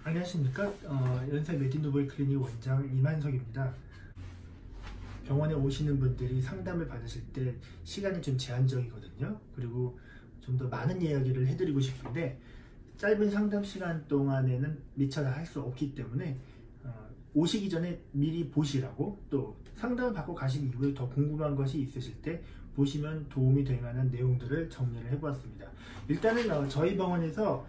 안녕하십니까. 연세 메디노블 클리닉 원장 이만석입니다. 병원에 오시는 분들이 상담을 받으실 때 시간이 좀 제한적이거든요. 그리고 좀 더 많은 이야기를 해드리고 싶은데 짧은 상담 시간 동안에는 미처 다 할 수 없기 때문에 오시기 전에 미리 보시라고, 또 상담을 받고 가신 이후에 더 궁금한 것이 있으실 때 보시면 도움이 될 만한 내용들을 정리를 해보았습니다. 일단은 저희 병원에서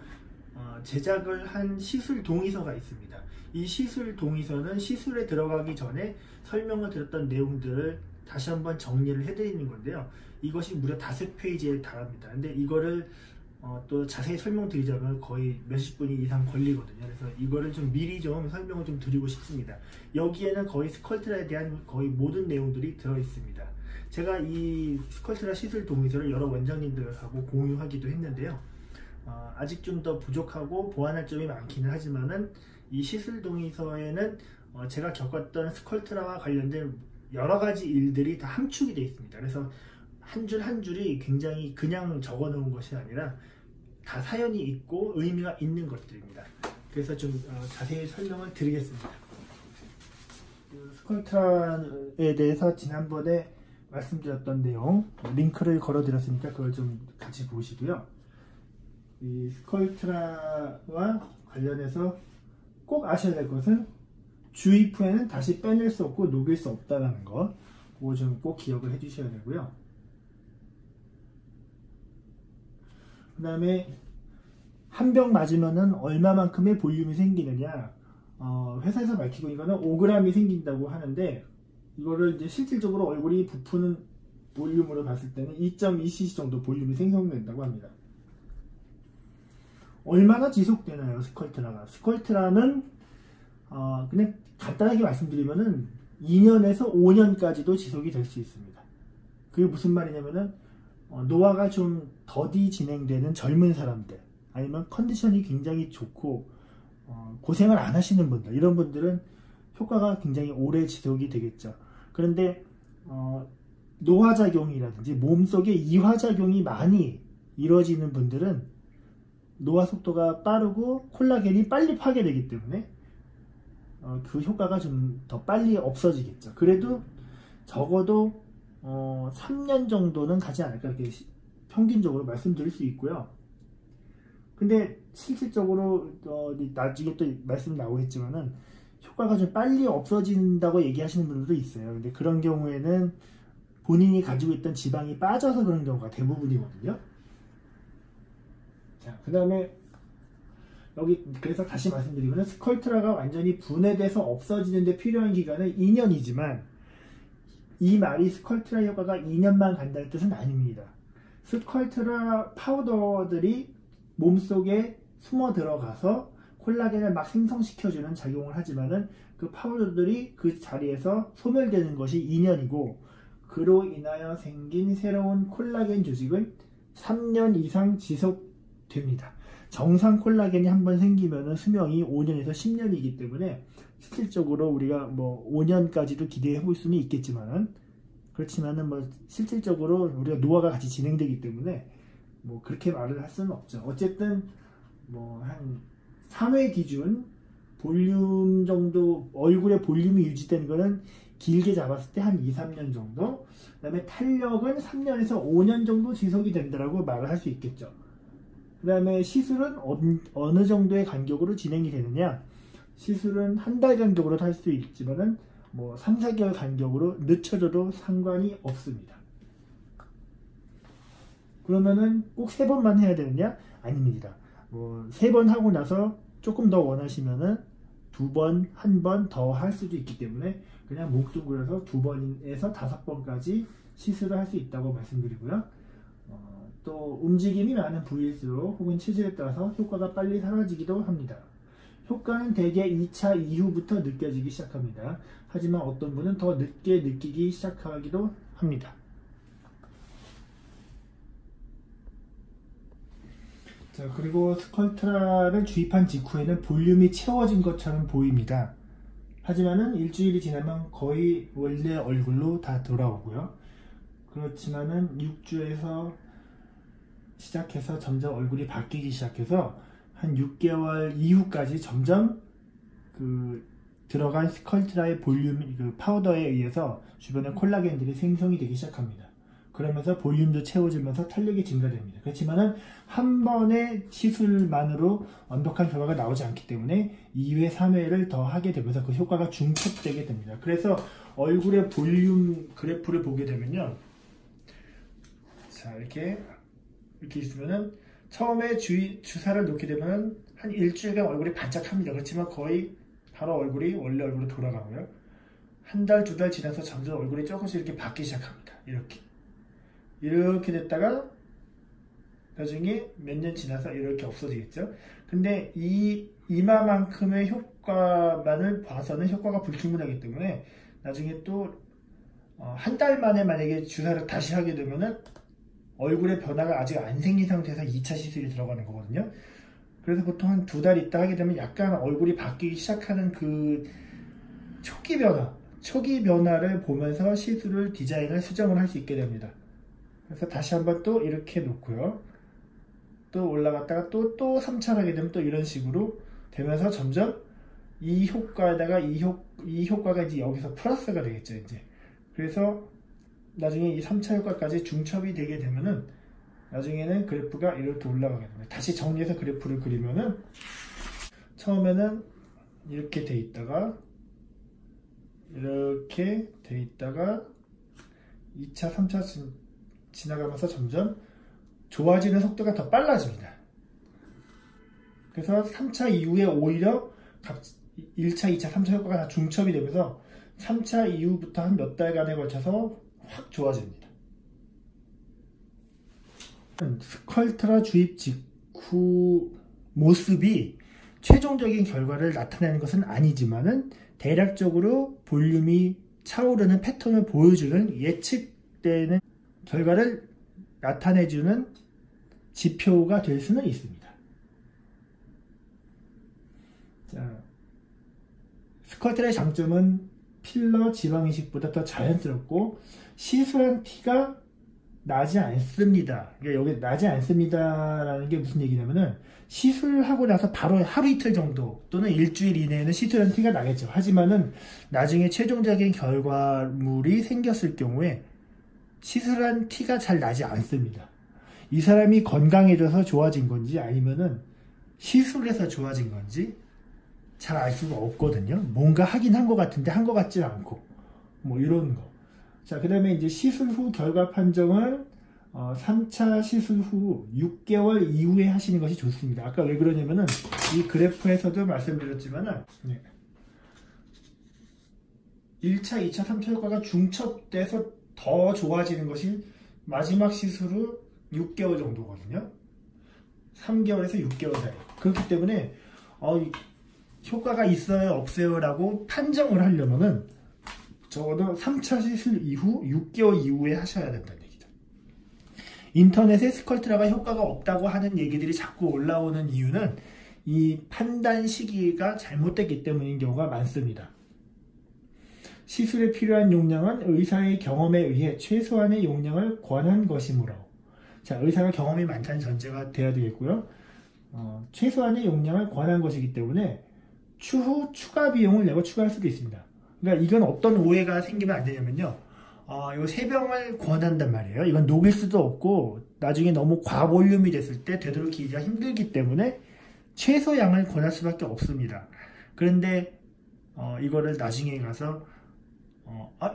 제작을 한 시술 동의서가 있습니다. 이 시술 동의서는 시술에 들어가기 전에 설명을 드렸던 내용들을 다시 한번 정리를 해드리는 건데요. 이것이 무려 5페이지에 달합니다. 근데 이거를 또 자세히 설명드리자면 거의 몇십 분이 이상 걸리거든요. 그래서 이거를 좀 미리 좀 설명을 좀 드리고 싶습니다. 여기에는 거의 스컬트라에 대한 거의 모든 내용들이 들어있습니다. 제가 이 스컬트라 시술 동의서를 여러 원장님들하고 공유하기도 했는데요. 아직 좀 더 부족하고 보완할 점이 많기는 하지만은 이 시술 동의서에는 제가 겪었던 스컬트라와 관련된 여러 가지 일들이 다 함축이 되어 있습니다. 그래서 한 줄 한 줄이 굉장히 그냥 적어 놓은 것이 아니라 다 사연이 있고 의미가 있는 것들입니다. 그래서 좀 자세히 설명을 드리겠습니다. 스컬트라에 대해서 지난번에 말씀드렸던 내용 링크를 걸어 드렸으니까 그걸 좀 같이 보시고요. 이 스컬트라와 관련해서 꼭 아셔야 될 것은 주입 후에는 다시 빼낼 수 없고 녹일 수 없다는 거, 그거 좀 꼭 기억을 해 주셔야 되고요. 그 다음에 한 병 맞으면은 얼마만큼의 볼륨이 생기느냐, 회사에서 밝히고 이거는 5g이 생긴다고 하는데, 이거를 이제 실질적으로 얼굴이 부푸는 볼륨으로 봤을 때는 2.2cc 정도 볼륨이 생성된다고 합니다. 얼마나 지속되나요, 스컬트라가? 스컬트라는 그냥 간단하게 말씀드리면은 2년에서 5년까지도 지속이 될 수 있습니다. 그게 무슨 말이냐면은 노화가 좀 더디 진행되는 젊은 사람들, 아니면 컨디션이 굉장히 좋고 고생을 안 하시는 분들, 이런 분들은 효과가 굉장히 오래 지속이 되겠죠. 그런데 노화작용이라든지 몸속에 이화작용이 많이 이루어지는 분들은 노화 속도가 빠르고 콜라겐이 빨리 파괴되기 때문에 그 효과가 좀 더 빨리 없어지겠죠. 그래도 적어도 3년 정도는 가지 않을까, 이렇게 평균적으로 말씀드릴 수 있고요. 근데 실질적으로 나중에 또 말씀 나오겠지만은 효과가 좀 빨리 없어진다고 얘기하시는 분들도 있어요. 근데 그런 경우에는 본인이 가지고 있던 지방이 빠져서 그런 경우가 대부분이거든요. 자, 그 다음에 여기 그래서 다시 말씀드리면 스컬트라가 완전히 분해돼서 없어지는 데 필요한 기간은 2년이지만 이 말이 스컬트라 효과가 2년만 간다는 뜻은 아닙니다. 스컬트라 파우더들이 몸속에 숨어 들어가서 콜라겐을 막 생성시켜주는 작용을 하지만은 그 파우더들이 그 자리에서 소멸되는 것이 2년이고, 그로 인하여 생긴 새로운 콜라겐 조직은 3년 이상 지속됩니다. 정상 콜라겐이 한번 생기면은 수명이 5년에서 10년이기 때문에 실질적으로 우리가 뭐 5년까지도 기대해 볼 수는 있겠지만은, 그렇지만은 뭐 실질적으로 우리가 노화가 같이 진행되기 때문에 뭐 그렇게 말을 할 수는 없죠. 어쨌든 뭐 한 3회 기준 볼륨 정도, 얼굴의 볼륨이 유지되는 거는 길게 잡았을 때 한 2, 3년 정도, 그 다음에 탄력은 3년에서 5년 정도 지속이 된다고 말을 할 수 있겠죠. 그 다음에 시술은 어느 정도의 간격으로 진행이 되느냐, 시술은 한 달 간격으로 할 수 있지만은 뭐 3, 4개월 간격으로 늦춰져도 상관이 없습니다. 그러면은 꼭 3번만 해야 되느냐? 아닙니다. 뭐 3번 하고 나서 조금 더 원하시면은 2번, 1번 더 할 수도 있기 때문에 그냥 뭉뚱그려서 2번에서 5번까지 시술을 할 수 있다고 말씀드리고요. 또 움직임이 많은 부위일수록 혹은 체질에 따라서 효과가 빨리 사라지기도 합니다. 효과는 대개 2차 이후부터 느껴지기 시작합니다. 하지만 어떤 분은 더 늦게 느끼기 시작하기도 합니다. 자, 그리고 스컬트라를 주입한 직후에는 볼륨이 채워진 것처럼 보입니다. 하지만은 일주일이 지나면 거의 원래 얼굴로 다 돌아오고요. 그렇지만은 6주에서 시작해서 점점 얼굴이 바뀌기 시작해서 한 6개월 이후까지 점점 그 들어간 스컬트라의 볼륨, 그 파우더에 의해서 주변에 콜라겐들이 생성이 되기 시작합니다. 그러면서 볼륨도 채워지면서 탄력이 증가됩니다. 그렇지만은 한 번의 시술만으로 완벽한 결과가 나오지 않기 때문에 2회, 3회를 더 하게 되면서 그 효과가 중첩되게 됩니다. 그래서 얼굴의 볼륨 그래프를 보게 되면요. 자, 이렇게 있으면은 처음에 주사를 놓게 되면 한 일주일간 얼굴이 반짝합니다. 그렇지만 거의 바로 얼굴이 원래 얼굴로 돌아가고요. 한 달, 2달 지나서 점점 얼굴이 조금씩 이렇게 바뀌기 시작합니다. 이렇게 됐다가 나중에 몇 년 지나서 이렇게 없어지겠죠. 근데 이마만큼의 효과만을 봐서는 효과가 불충분하기 때문에 나중에 또 한 달 만에 만약에 주사를 다시 하게 되면은 얼굴의 변화가 아직 안 생긴 상태에서 2차 시술이 들어가는 거거든요. 그래서 보통 한 2달 있다 하게 되면 약간 얼굴이 바뀌기 시작하는 그 초기 변화를 보면서 시술을 디자인을 수정을 할 수 있게 됩니다. 그래서 다시 한번 또 이렇게 놓고요. 또 올라갔다가 또 3차를 하게 되면 또 이런 식으로 되면서 점점 이 효과에다가 이 효과가 이제 여기서 플러스가 되겠죠, 이제. 그래서 나중에 이 3차 효과까지 중첩이 되게 되면은 나중에는 그래프가 이렇게 올라가게 됩니다. 다시 정리해서 그래프를 그리면은 처음에는 이렇게 돼 있다가 이렇게 돼 있다가 2차, 3차 지나가면서 점점 좋아지는 속도가 더 빨라집니다. 그래서 3차 이후에 오히려 1차, 2차, 3차 효과가 다 중첩이 되면서 3차 이후부터 한 몇 달간에 걸쳐서 확 좋아집니다. 스컬트라 주입 직후 모습이 최종적인 결과를 나타내는 것은 아니지만은 대략적으로 볼륨이 차오르는 패턴을 보여주는 예측되는 결과를 나타내주는 지표가 될 수는 있습니다. 자, 스컬트라의 장점은 필러 지방이식보다 더 자연스럽고 시술한 티가 나지 않습니다. 그러니까 여기 나지 않습니다라는 게 무슨 얘기냐면은 시술하고 나서 바로 하루 이틀 정도 또는 일주일 이내에는 시술한 티가 나겠죠. 하지만은 나중에 최종적인 결과물이 생겼을 경우에 시술한 티가 잘 나지 않습니다. 이 사람이 건강해져서 좋아진 건지 아니면은 시술해서 좋아진 건지 잘 알 수가 없거든요. 뭔가 하긴 한 것 같은데 한 것 같지 않고 뭐 이런 거. 자, 그 다음에 이제 시술 후 결과 판정을 3차 시술 후 6개월 이후에 하시는 것이 좋습니다. 아까 왜 그러냐면은 이 그래프에서도 말씀드렸지만은 1차, 2차, 3차 효과가 중첩돼서 더 좋아지는 것이 마지막 시술 후 6개월 정도거든요. 3개월에서 6개월 사이. 그렇기 때문에 효과가 있어요, 없어요 라고 판정을 하려면은 적어도 3차 시술 이후 6개월 이후에 하셔야 된다는 얘기죠. 인터넷에 스컬트라가 효과가 없다고 하는 얘기들이 자꾸 올라오는 이유는 이 판단 시기가 잘못됐기 때문인 경우가 많습니다. 시술에 필요한 용량은 의사의 경험에 의해 최소한의 용량을 권한 것이므로, 자, 의사가 경험이 많다는 전제가 돼야 되겠고요. 최소한의 용량을 권한 것이기 때문에 추후 추가 비용을 내고 추가할 수도 있습니다. 그러니까 이건 어떤 오해가 생기면 안 되냐면요. 이 3병을 권한단 말이에요. 이건 녹일 수도 없고 나중에 너무 과볼륨이 됐을 때 되도록이기가 힘들기 때문에 최소량을 권할 수밖에 없습니다. 그런데 이거를 나중에 가서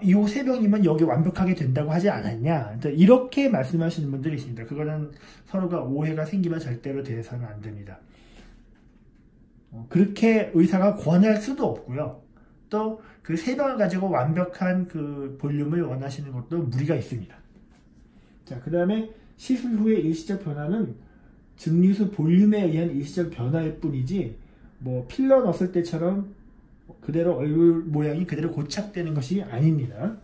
이 3병이면 여기 완벽하게 된다고 하지 않았냐, 이렇게 말씀하시는 분들이 있습니다. 그거는 서로가 오해가 생기면 절대로 돼서는 안 됩니다. 그렇게 의사가 권할 수도 없고요. 또 그 3병을 가지고 완벽한 그 볼륨을 원하시는 것도 무리가 있습니다. 자, 그 다음에 시술 후의 일시적 변화는 증류수 볼륨에 의한 일시적 변화일 뿐이지 뭐 필러 넣었을 때처럼 그대로 얼굴 모양이 그대로 고착되는 것이 아닙니다.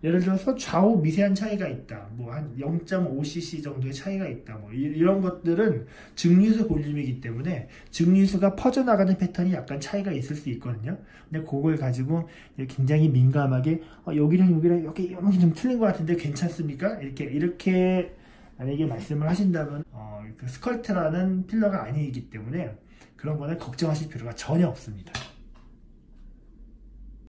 예를 들어서 좌우 미세한 차이가 있다, 뭐 한 0.5cc 정도의 차이가 있다, 뭐 이런 것들은 증류수 볼륨이기 때문에 증류수가 퍼져나가는 패턴이 약간 차이가 있을 수 있거든요. 근데 그걸 가지고 굉장히 민감하게 여기랑 여기 좀 틀린 것 같은데 괜찮습니까? 이렇게 만약에 말씀을 하신다면 그 스컬트라는 필러가 아니기 때문에 그런 거는 걱정하실 필요가 전혀 없습니다.